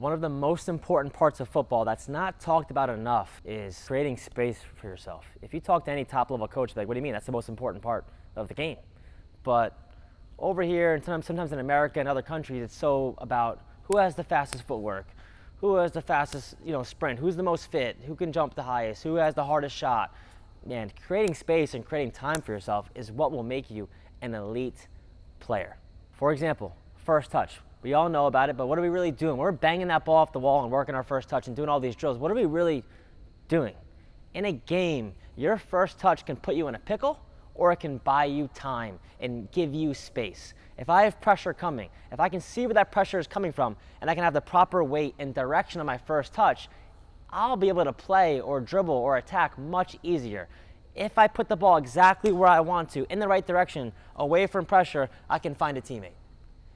One of the most important parts of football that's not talked about enough is creating space for yourself. If you talk to any top-level coach, they're like, what do you mean? That's the most important part of the game. But over here, and sometimes in America and other countries, it's so about who has the fastest footwork, who has the fastest sprint, who's the most fit, who can jump the highest, who has the hardest shot. And creating space and creating time for yourself is what will make you an elite player. For example, first touch. We all know about it, but what are we really doing? We're banging that ball off the wall and working our first touch and doing all these drills. What are we really doing? In a game, your first touch can put you in a pickle, or it can buy you time and give you space. If I have pressure coming, if I can see where that pressure is coming from, and I can have the proper weight and direction of my first touch, I'll be able to play or dribble or attack much easier. If I put the ball exactly where I want to, in the right direction, away from pressure, I can find a teammate.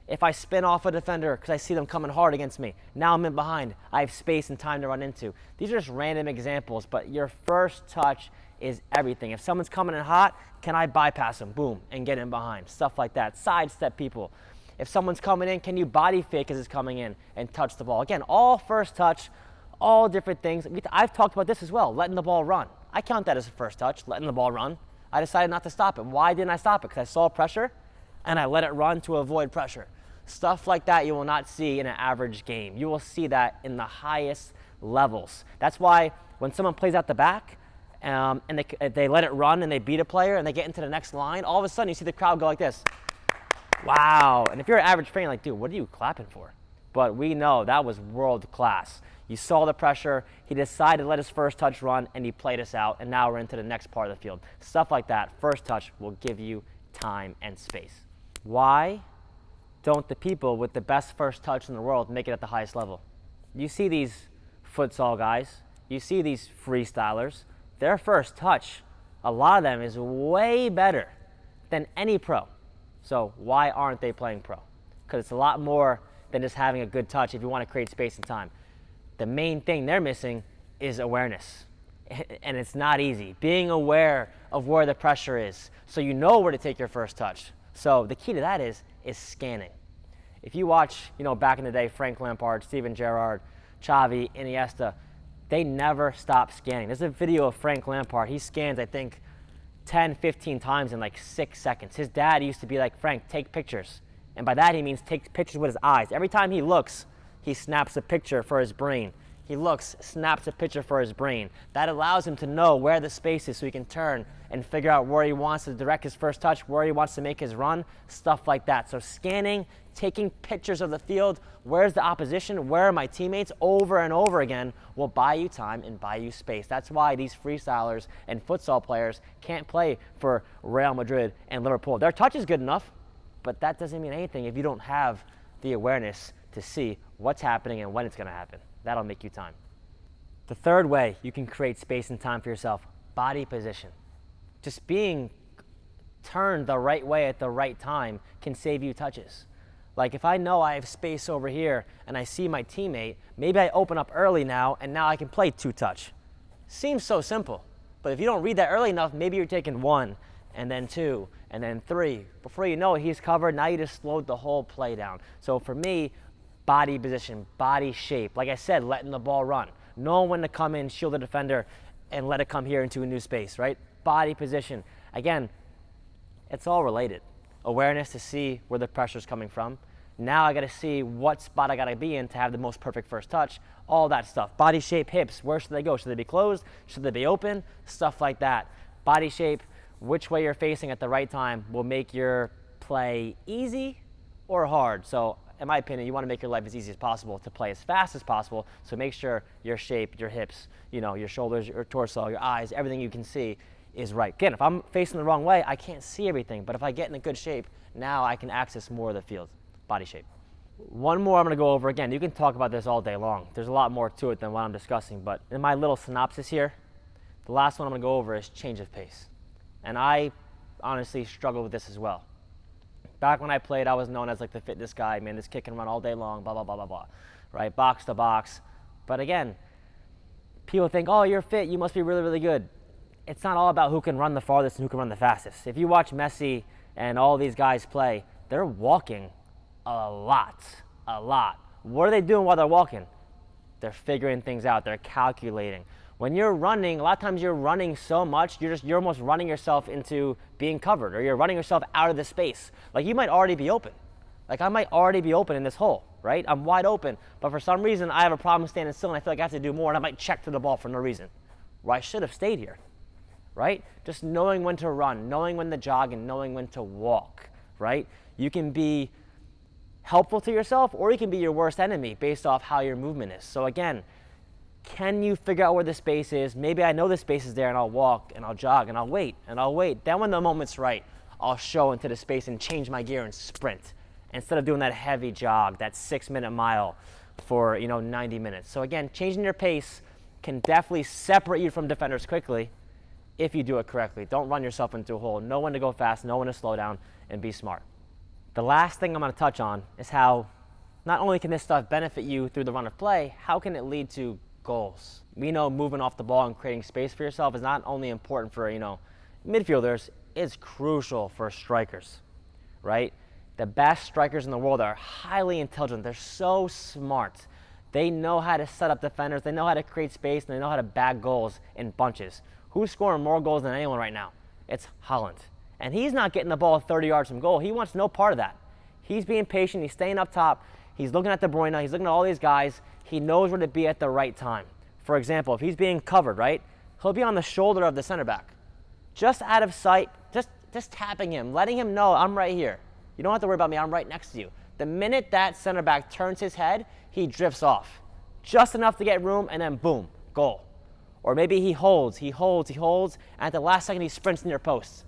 If I spin off a defender because I see them coming hard against me, now I'm in behind, I have space and time to run into. These are just random examples, but your first touch is everything. If someone's coming in hot, can I bypass them? Boom, and get in behind. Stuff like that. Sidestep people. If someone's coming in, can you body fake as it's coming in and touch the ball? Again, all first touch, all different things. I've talked about this as well, letting the ball run. I count that as a first touch, letting the ball run. I decided not to stop it. Why didn't I stop it? Because I saw pressure and I let it run to avoid pressure. Stuff like that you will not see in an average game. You will see that in the highest levels. That's why when someone plays out the back and they let it run and they beat a player and they get into the next line, all of a sudden you see the crowd go like this. Wow. And if you're an average fan, you're like, dude, what are you clapping for? But we know that was world class. You saw the pressure, he decided to let his first touch run, and he played us out, and now we're into the next part of the field. Stuff like that, first touch will give you time and space. Why don't the people with the best first touch in the world make it at the highest level? You see these futsal guys, you see these freestylers, their first touch, a lot of them is way better than any pro. So why aren't they playing pro? Because it's a lot more than just having a good touch if you want to create space and time. The main thing they're missing is awareness. And it's not easy. Being aware of where the pressure is so you know where to take your first touch. So the key to that is scanning. If you watch, back in the day, Frank Lampard, Steven Gerrard, Xavi, Iniesta, they never stop scanning. There's a video of Frank Lampard. He scans, I think, 10, 15 times in like 6 seconds. His dad used to be like, Frank, take pictures. And by that he means take pictures with his eyes. Every time he looks, he snaps a picture for his brain. He looks, snaps a picture for his brain. That allows him to know where the space is so he can turn and figure out where he wants to direct his first touch, where he wants to make his run, stuff like that. So scanning, taking pictures of the field, where's the opposition, where are my teammates, over and over again will buy you time and buy you space. That's why these freestylers and futsal players can't play for Real Madrid and Liverpool. Their touch is good enough, but that doesn't mean anything if you don't have the awareness to see what's happening and when it's going to happen. That'll make you time. The third way you can create space and time for yourself, body position. Just being turned the right way at the right time can save you touches. Like if I know I have space over here and I see my teammate, maybe I open up early now and now I can play two touch. Seems so simple, but if you don't read that early enough, maybe you're taking one and then two and then three. Before you know it, he's covered. Now you just slowed the whole play down. So for me, body position, body shape. Like I said, letting the ball run. Knowing when to come in, shield the defender, and let it come here into a new space, right? Body position. Again, it's all related. Awareness to see where the pressure's coming from. Now I got to see what spot I got to be in to have the most perfect first touch. All that stuff. Body shape, hips. Where should they go? Should they be closed? Should they be open? Stuff like that. Body shape, which way you're facing at the right time will make your play easy or hard. So in my opinion, you want to make your life as easy as possible to play as fast as possible. So make sure your shape, your hips, your shoulders, your torso, your eyes, everything you can see is right. Again, if I'm facing the wrong way, I can't see everything. But if I get in a good shape, now I can access more of the field. Body shape. One more I'm going to go over. Again, you can talk about this all day long. There's a lot more to it than what I'm discussing. But in my little synopsis here, the last one I'm going to go over is change of pace. And I honestly struggle with this as well. Back when I played, I was known as like the fitness guy, man, this kick and run all day long, blah, blah, blah, blah, blah, right? Box to box. But again, people think, oh, you're fit, you must be really, really good. It's not all about who can run the farthest and who can run the fastest. If you watch Messi and all these guys play, they're walking a lot. What are they doing while they're walking? They're figuring things out. They're calculating. When you're running, a lot of times you're running so much, you're almost running yourself into being covered, or you're running yourself out of the space. Like, you might already be open. Like, I might already be open in this hole, right? I'm wide open, but for some reason I have a problem standing still and I feel like I have to do more, and I might check to the ball for no reason. Well, I should have stayed here, right? Just knowing when to run, knowing when to jog, and knowing when to walk, right? You can be helpful to yourself, or you can be your worst enemy based off how your movement is. So again, can you figure out where the space is? Maybe I know the space is there, and I'll walk and I'll jog and I'll wait and I'll wait. Then when the moment's right, I'll show into the space and change my gear and sprint instead of doing that heavy jog, that 6-minute mile for 90 minutes. So again, changing your pace can definitely separate you from defenders quickly if you do it correctly. Don't run yourself into a hole. Know when to go fast, know when to slow down, and be smart. The last thing I'm going to touch on is how not only can this stuff benefit you through the run of play, how can it lead to goals? We know moving off the ball and creating space for yourself is not only important for midfielders, it's crucial for strikers, right? The best strikers in the world are highly intelligent. They're so smart. They know how to set up defenders, they know how to create space, and they know how to bag goals in bunches. Who's scoring more goals than anyone right now? It's Haaland. And he's not getting the ball 30 yards from goal. He wants no part of that. He's being patient, he's staying up top, he's looking at De Bruyne, he's looking at all these guys. He knows where to be at the right time. For example, if he's being covered, right, he'll be on the shoulder of the center back. Just out of sight, just tapping him, letting him know, I'm right here. You don't have to worry about me, I'm right next to you. The minute that center back turns his head, he drifts off. Just enough to get room, and then boom, goal. Or maybe he holds, and at the last second he sprints near post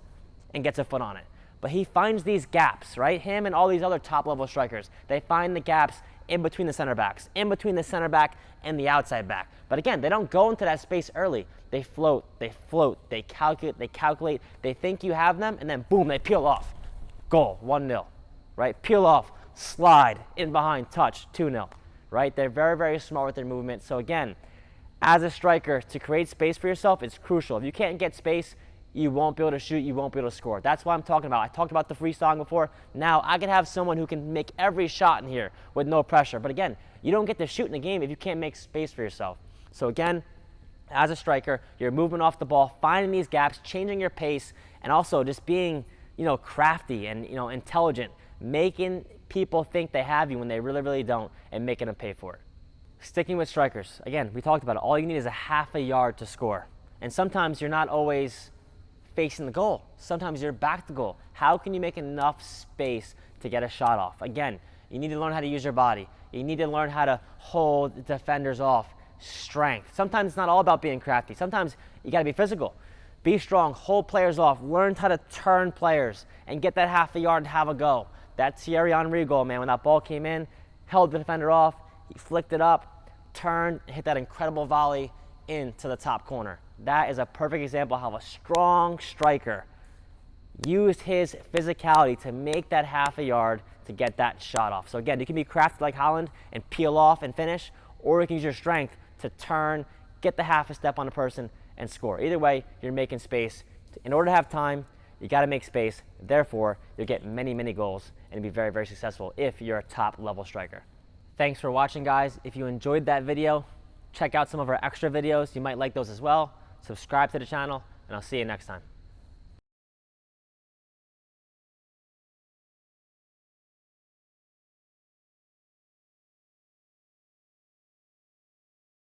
and gets a foot on it. But he finds these gaps, right? Him and all these other top-level strikers, they find the gaps in between the center backs, in between the center back and the outside back. But again, they don't go into that space early. They float, they calculate, they think you have them, and then boom, they peel off. Goal, 1-0, right? Peel off, slide, in behind, touch, 2-0, right? They're very, very smart with their movement. So again, as a striker, to create space for yourself, it's crucial. If you can't get space, you won't be able to shoot, you won't be able to score. That's what I'm talking about. I talked about the freestyling before. Now I can have someone who can make every shot in here with no pressure. But again, you don't get to shoot in the game if you can't make space for yourself. So again, as a striker, you're moving off the ball, finding these gaps, changing your pace, and also just being, crafty and, intelligent, making people think they have you when they really, really don't, and making them pay for it. Sticking with strikers, again, we talked about it. All you need is a half a yard to score. And sometimes you're not always facing the goal. Sometimes you're back to goal. How can you make enough space to get a shot off? Again, you need to learn how to use your body. You need to learn how to hold defenders off. Strength. Sometimes it's not all about being crafty. Sometimes you got to be physical. Be strong, hold players off, learn how to turn players and get that half a yard and have a go. That Thierry Henry goal, man, when that ball came in, held the defender off, he flicked it up, turned, hit that incredible volley into the top corner. That is a perfect example of how a strong striker used his physicality to make that half a yard to get that shot off. So again, you can be crafty like Haaland and peel off and finish, or you can use your strength to turn, get the half a step on a person, and score. Either way, you're making space. In order to have time, you got to make space. Therefore, you'll get many, many goals and be very, very successful if you're a top-level striker. Thanks for watching, guys. If you enjoyed that video, check out some of our extra videos. You might like those as well. Subscribe to the channel, and I'll see you next time.